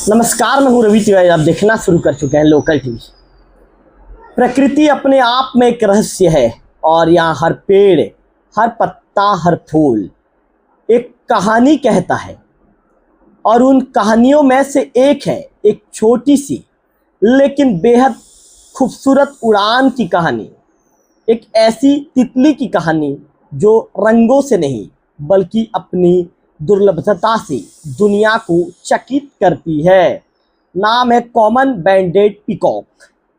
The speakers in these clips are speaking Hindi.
नमस्कार, मैं हूं रवि तिवारी। आप देखना शुरू कर चुके हैं लोकल टीवी। प्रकृति अपने आप में एक रहस्य है और यहाँ हर पेड़, हर पत्ता, हर फूल एक कहानी कहता है। और उन कहानियों में से एक है एक छोटी सी लेकिन बेहद खूबसूरत उड़ान की कहानी। एक ऐसी तितली की कहानी जो रंगों से नहीं बल्कि अपनी दुर्लभता से दुनिया को चकित करती है। नाम है कॉमन बैंडेड पीकॉक।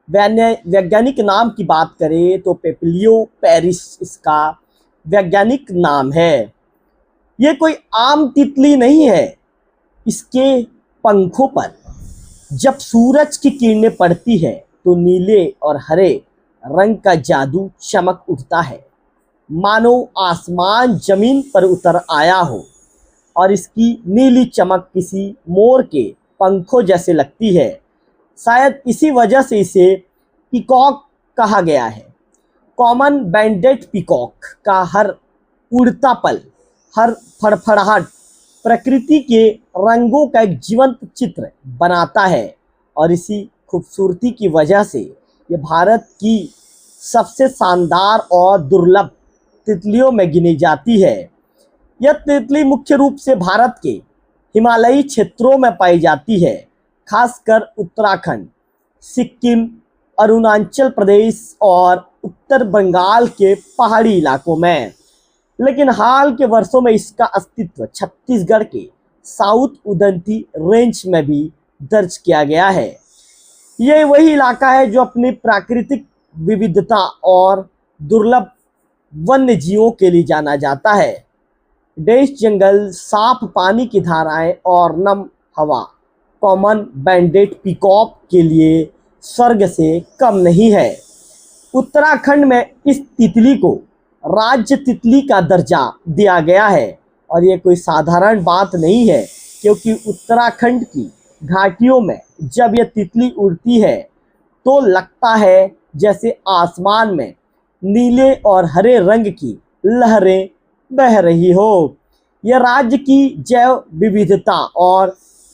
वैज्ञानिक नाम की बात करें तो पेपलियो पेरिस इसका वैज्ञानिक नाम है। ये कोई आम तितली नहीं है। इसके पंखों पर जब सूरज की किरणें पड़ती है तो नीले और हरे रंग का जादू चमक उठता है, मानो आसमान जमीन पर उतर आया हो। और इसकी नीली चमक किसी मोर के पंखों जैसे लगती है। शायद इसी वजह से इसे पीकॉक कहा गया है। कॉमन बैंडेड पीकॉक का हर उड़ता पल, हर फड़फड़ाहट प्रकृति के रंगों का एक जीवंत चित्र बनाता है। और इसी खूबसूरती की वजह से ये भारत की सबसे शानदार और दुर्लभ तितलियों में गिनी जाती है। यह तितली मुख्य रूप से भारत के हिमालयी क्षेत्रों में पाई जाती है, खासकर उत्तराखंड, सिक्किम, अरुणाचल प्रदेश और उत्तर बंगाल के पहाड़ी इलाकों में। लेकिन हाल के वर्षों में इसका अस्तित्व छत्तीसगढ़ के साउथ उदंती रेंज में भी दर्ज किया गया है। यह वही इलाका है जो अपनी प्राकृतिक विविधता और दुर्लभ वन्य जीवों के लिए जाना जाता है। डेंस जंगल, साफ पानी की धाराएं और नम हवा कॉमन बैंडेड पीकॉक के लिए स्वर्ग से कम नहीं है। उत्तराखंड में इस तितली को राज्य तितली का दर्जा दिया गया है। और ये कोई साधारण बात नहीं है, क्योंकि उत्तराखंड की घाटियों में जब यह तितली उड़ती है तो लगता है जैसे आसमान में नीले और हरे रंग की लहरें बह रही हो। यह राज्य की जैव विविधता और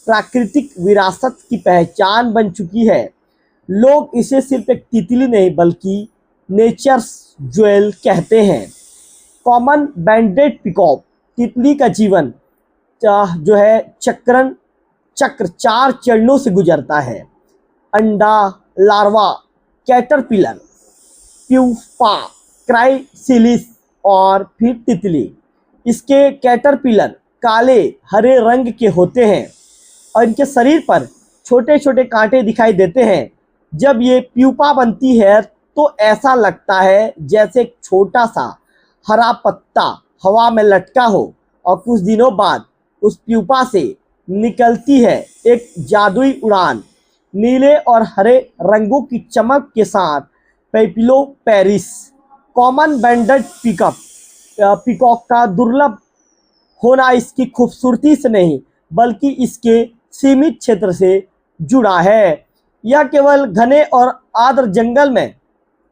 प्राकृतिक विरासत की पहचान बन चुकी है। लोग इसे सिर्फ एक तितली नहीं बल्कि नेचर्स ज्वेल कहते हैं। कॉमन बैंडेड पीकॉक तितली का जीवन जो है चक्र 4 चरणों से गुजरता है। अंडा, लार्वा, कैटरपिलर, प्यूपा, क्राइसिलिस और फिर तितली। इसके कैटरपिलर काले हरे रंग के होते हैं और इनके शरीर पर छोटे छोटे कांटे दिखाई देते हैं। जब ये प्यूपा बनती है तो ऐसा लगता है जैसे एक छोटा सा हरा पत्ता हवा में लटका हो। और कुछ दिनों बाद उस प्यूपा से निकलती है एक जादुई उड़ान, नीले और हरे रंगों की चमक के साथ। पेपलियो पेरिस कॉमन बैंडेड पीकॉक का दुर्लभ होना इसकी खूबसूरती से नहीं बल्कि इसके सीमित क्षेत्र से जुड़ा है। यह केवल घने और आर्द्र जंगल में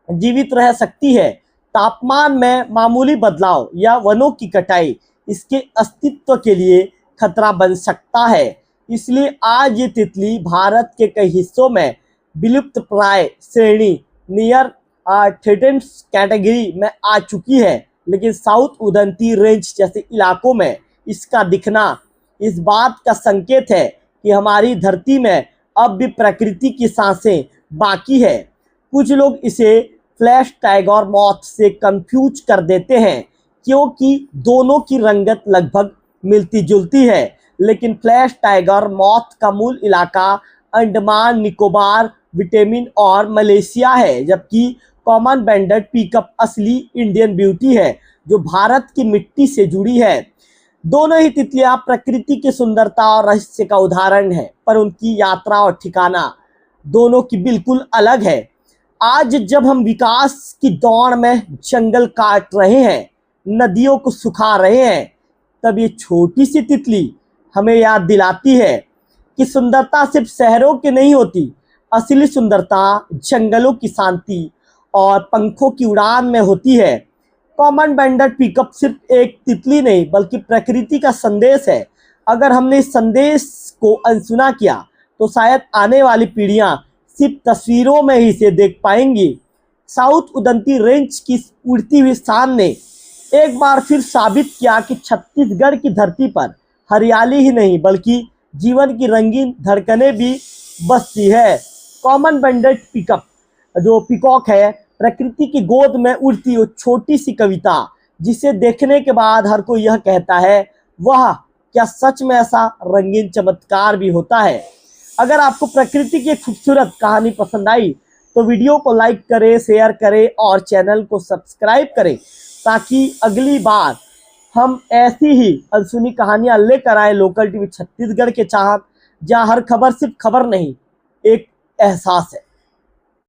जीवित रह सकती है। तापमान में मामूली बदलाव या वनों की कटाई इसके अस्तित्व के लिए खतरा बन सकता है। इसलिए आज ये तितली भारत के कई हिस्सों में विलुप्त प्राय श्रेणी नियर थ्रेटेंड कैटेगरी में आ चुकी है। लेकिन साउथ उदंती रेंज जैसे इलाकों में इसका दिखना इस बात का संकेत है कि हमारी धरती में अब भी प्रकृति की सांसें बाकी है। कुछ लोग इसे फ्लैश टाइगर मॉथ से कंफ्यूज कर देते हैं, क्योंकि दोनों की रंगत लगभग मिलती जुलती है। लेकिन फ्लैश टाइगर मॉथ का मूल इलाका अंडमान निकोबार, विटामिन और मलेशिया है, जबकि कॉमन बैंडेड पीकॉक असली इंडियन ब्यूटी है जो भारत की मिट्टी से जुड़ी है। दोनों ही तितलियां प्रकृति की सुंदरता और रहस्य का उदाहरण है, पर उनकी यात्रा और ठिकाना दोनों की बिल्कुल अलग है। आज जब हम विकास की दौड़ में जंगल काट रहे हैं, नदियों को सुखा रहे हैं, तब ये छोटी सी तितली हमें याद दिलाती है कि सुंदरता सिर्फ शहरों की नहीं होती। असली सुंदरता जंगलों की शांति और पंखों की उड़ान में होती है। कॉमन बैंडेड पीकॉक सिर्फ एक तितली नहीं बल्कि प्रकृति का संदेश है। अगर हमने इस संदेश को अनसुना किया तो शायद आने वाली पीढ़ियां सिर्फ तस्वीरों में ही इसे देख पाएंगी। साउथ उदंती रेंज की उड़ती हुई शान ने एक बार फिर साबित किया कि छत्तीसगढ़ की धरती पर हरियाली ही नहीं बल्कि जीवन की रंगीन धड़कनें भी बसती है। कॉमन बेंडेड पिकअप जो पिकॉक है, प्रकृति की गोद में उड़ती वो छोटी सी कविता जिसे देखने के बाद हर कोई यह कहता है, वाह क्या सच में ऐसा रंगीन चमत्कार भी होता है। अगर आपको प्रकृति की खूबसूरत कहानी पसंद आई तो वीडियो को लाइक करें, शेयर करें और चैनल को सब्सक्राइब करें ताकि अगली बार हम ऐसी ही अनसुनी कहानियां लेकर आए लोकल टीवी छत्तीसगढ़ के चाहत, जहां हर खबर सिर्फ खबर नहीं, एक एहसास है।